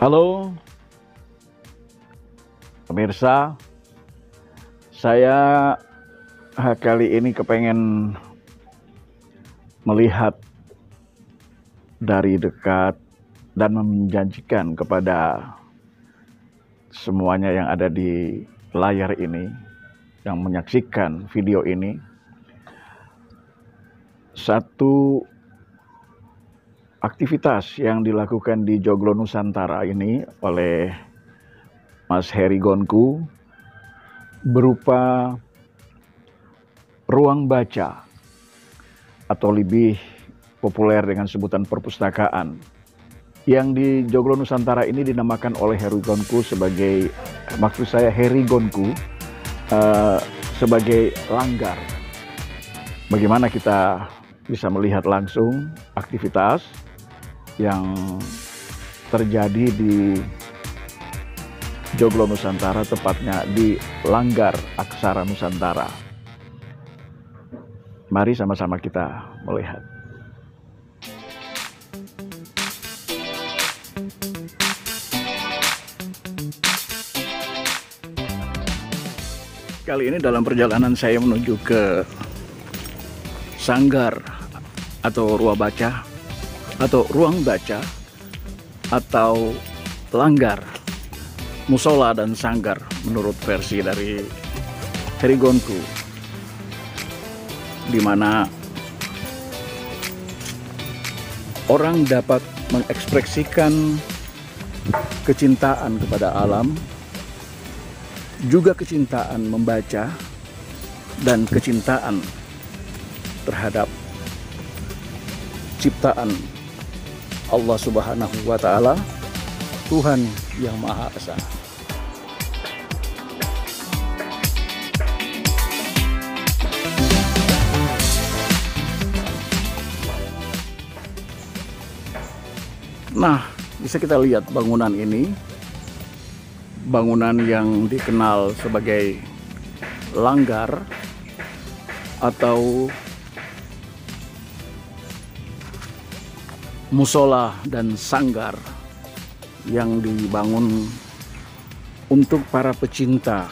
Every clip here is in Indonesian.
Halo pemirsa, saya kali ini kepengen melihat dari dekat dan menjanjikan kepada semuanya yang ada di layar ini, yang menyaksikan video ini, satu aktivitas yang dilakukan di Joglo Nusantara ini oleh Mas Heri Gonku berupa ruang baca atau lebih populer dengan sebutan perpustakaan, yang di Joglo Nusantara ini dinamakan oleh Heri Gonku sebagai, maksud saya Heri Gonku sebagai langgar. Bagaimana kita bisa melihat langsung aktivitas yang terjadi di Joglo Nusantara, tepatnya di Langgar Aksara Nusantara. Mari sama-sama kita melihat. Kali ini dalam perjalanan saya menuju ke sanggar atau ruang baca atau ruang baca atau langgar, musola dan sanggar menurut versi dari Heri Gonku, di mana orang dapat mengekspresikan kecintaan kepada alam, juga kecintaan membaca dan kecintaan terhadap ciptaan Allah Subhanahu wa Ta'ala, Tuhan yang Maha Esa. Nah, bisa kita lihat bangunan ini, bangunan yang dikenal sebagai langgar atau musola dan sanggar yang dibangun untuk para pecinta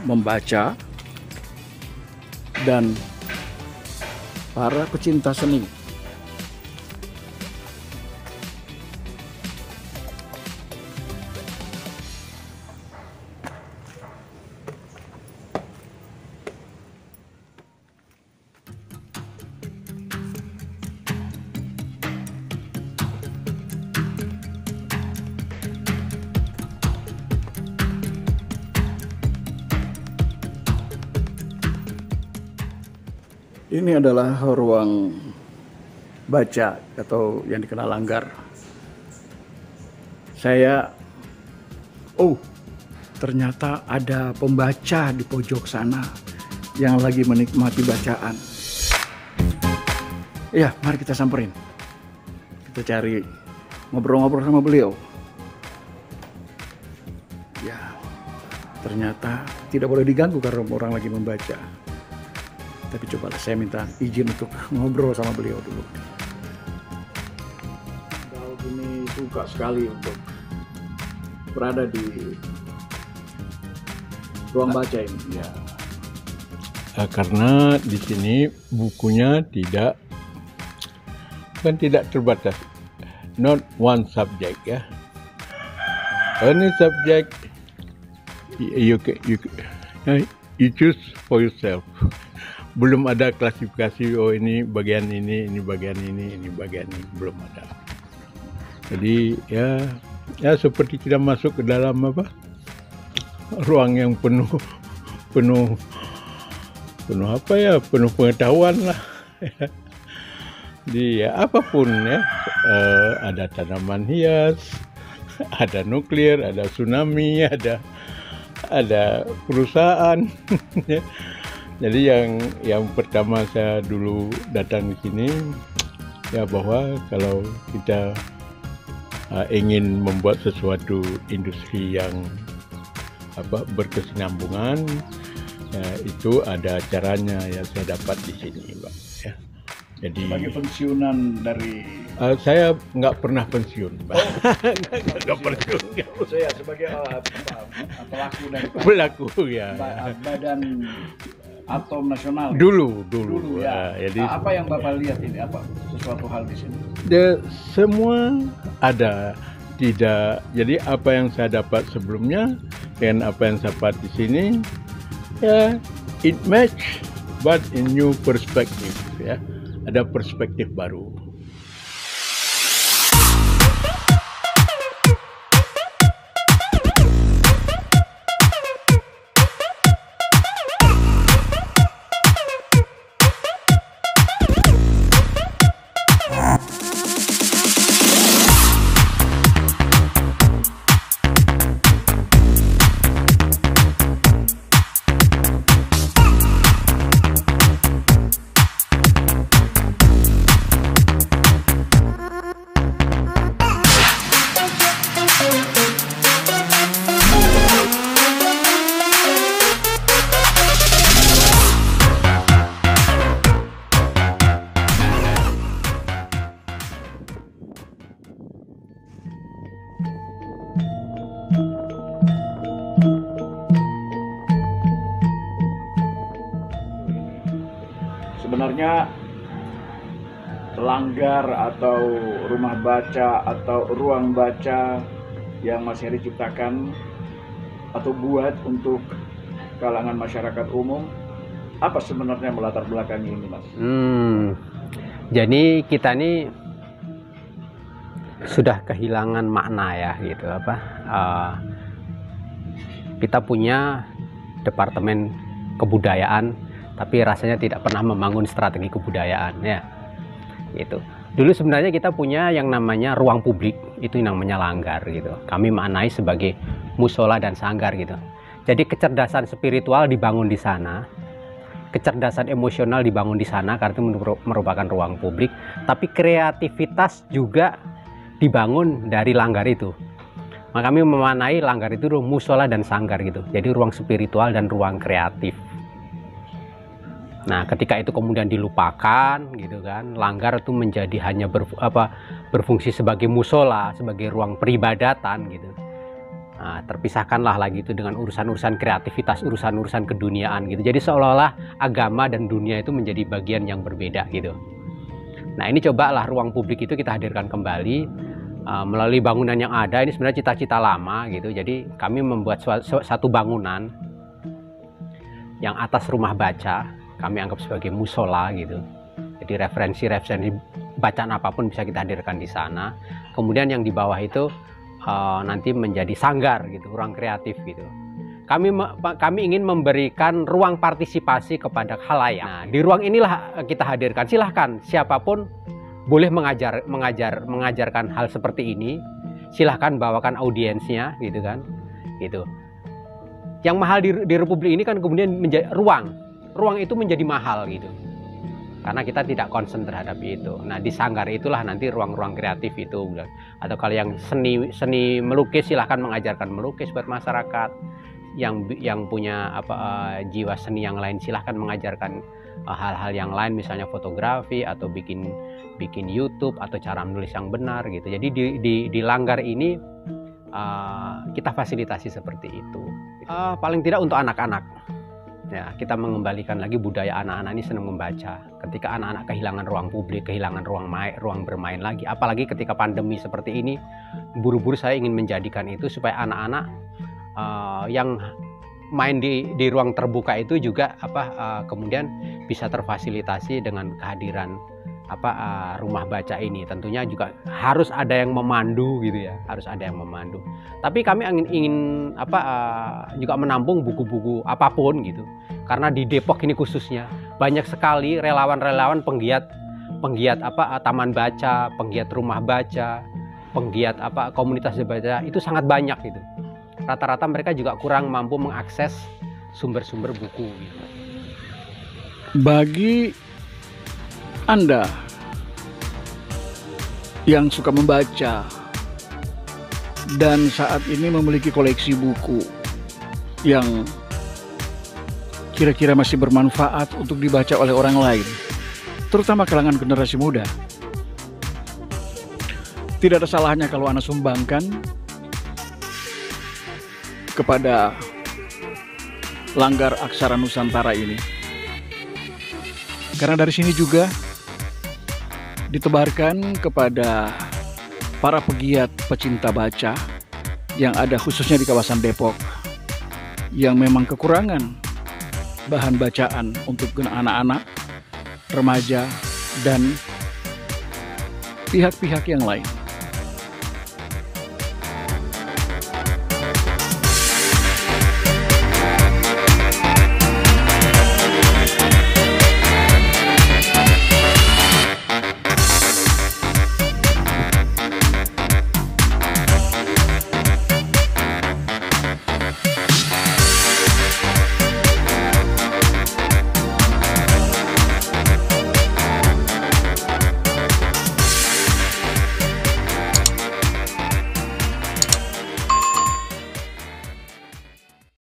membaca dan para pecinta seni. Ini adalah ruang baca atau yang dikenal langgar. Ternyata ada pembaca di pojok sana yang lagi menikmati bacaan. Ya, mari kita samperin. Kita cari ngobrol-ngobrol sama beliau. Ya, ternyata tidak boleh diganggu karena orang lagi membaca. Tapi coba saya minta izin untuk ngobrol sama beliau dulu. Kalau ini suka sekali untuk berada di ruang baca ini. Ya. Karena di sini bukunya tidak terbatas. Not one subject, ya. Any subject you choose for yourself. Belum ada klasifikasi, oh ini bagian ini bagian ini bagian ini, belum ada. Jadi ya seperti kita masuk ke dalam ruang yang penuh pengetahuan lah. Jadi ya apapun ya, ada tanaman hias, ada nuklir, ada tsunami, ada perusahaan. Jadi yang pertama saya dulu datang di sini ya, bahwa kalau kita ingin membuat sesuatu industri yang berkesinambungan, ya, itu ada caranya yang saya dapat di sini, Pak. Ya. Jadi Sebagai pensiunan dari saya nggak pernah pensiun, nggak pensiun. saya sebagai pelaku dari Pelaku ya. Badan Atom Nasional. Dulu ya. jadi Apa yang Bapak lihat ini, apa sesuatu hal di sini? semua ada, tidak. Jadi apa yang saya dapat sebelumnya dan apa yang saya dapat di sini, ya it match but in new perspective, ya. Ada perspektif baru. Sebenarnya langgar atau rumah baca atau ruang baca yang Mas Heri ciptakan atau buat untuk kalangan masyarakat umum, apa sebenarnya melatar belakangnya ini, Mas? Jadi kita ini sudah kehilangan makna ya gitu kita punya departemen kebudayaan tapi rasanya tidak pernah membangun strategi kebudayaan ya gitu. Dulu sebenarnya kita punya yang namanya ruang publik, itu yang namanya langgar gitu. Kami maknai sebagai musola dan sanggar gitu. Jadi kecerdasan spiritual dibangun di sana, kecerdasan emosional dibangun di sana karena itu merupakan ruang publik, tapi kreativitas juga dibangun dari langgar itu. Maka kami memaknai langgar itu musola dan sanggar gitu. Jadi ruang spiritual dan ruang kreatif. Nah, ketika itu kemudian dilupakan gitu kan, langgar itu menjadi hanya berfungsi sebagai musola, sebagai ruang peribadatan gitu. Nah, terpisahkanlah lagi itu dengan urusan-urusan kreativitas, urusan-urusan keduniaan gitu. Jadi seolah-olah agama dan dunia itu menjadi bagian yang berbeda gitu. Nah, ini cobalah ruang publik itu kita hadirkan kembali melalui bangunan yang ada. Ini sebenarnya cita-cita lama gitu. Jadi kami membuat satu bangunan yang atas rumah baca kami anggap sebagai musola gitu. Jadi referensi bacaan apapun bisa kita hadirkan di sana. Kemudian yang di bawah itu nanti menjadi sanggar gitu, ruang kreatif gitu. Kami ingin memberikan ruang partisipasi kepada khalayak. Nah, di ruang inilah kita hadirkan. Silahkan siapapun boleh mengajarkan hal seperti ini. Silahkan bawakan audiensnya gitu kan. Gitu. Yang mahal di Republik ini kan kemudian menjadi ruang itu menjadi mahal gitu. Karena kita tidak concern terhadap itu. Nah, di sanggar itulah nanti ruang-ruang kreatif itu. Atau kalau yang seni melukis, silahkan mengajarkan melukis buat masyarakat. Yang punya jiwa seni yang lain, silahkan mengajarkan hal-hal yang lain, misalnya fotografi atau bikin YouTube atau cara menulis yang benar gitu. Jadi di langgar ini kita fasilitasi seperti itu. Paling tidak untuk anak-anak. Ya, kita mengembalikan lagi budaya anak-anak ini senang membaca. Ketika anak-anak kehilangan ruang publik, kehilangan ruang bermain lagi, apalagi ketika pandemi seperti ini, buru-buru saya ingin menjadikan itu supaya anak-anak yang main di ruang terbuka itu juga kemudian bisa terfasilitasi dengan kehadiran rumah baca ini. Tentunya juga harus ada yang memandu gitu ya, harus ada yang memandu. Tapi kami ingin juga menampung buku-buku apapun gitu. Karena di Depok ini khususnya banyak sekali relawan-relawan penggiat taman baca, penggiat rumah baca, penggiat komunitas baca, itu sangat banyak gitu. Rata-rata mereka juga kurang mampu mengakses sumber-sumber buku gitu. Bagi Anda yang suka membaca dan saat ini memiliki koleksi buku yang kira-kira masih bermanfaat untuk dibaca oleh orang lain, terutama kalangan generasi muda. Tidak ada salahnya kalau Anda sumbangkan kepada Langgar Aksara Nusantara ini. Karena dari sini juga ditebarkan kepada para pegiat pecinta baca yang ada khususnya di kawasan Depok, yang memang kekurangan bahan bacaan untuk anak-anak, remaja, dan pihak-pihak yang lain.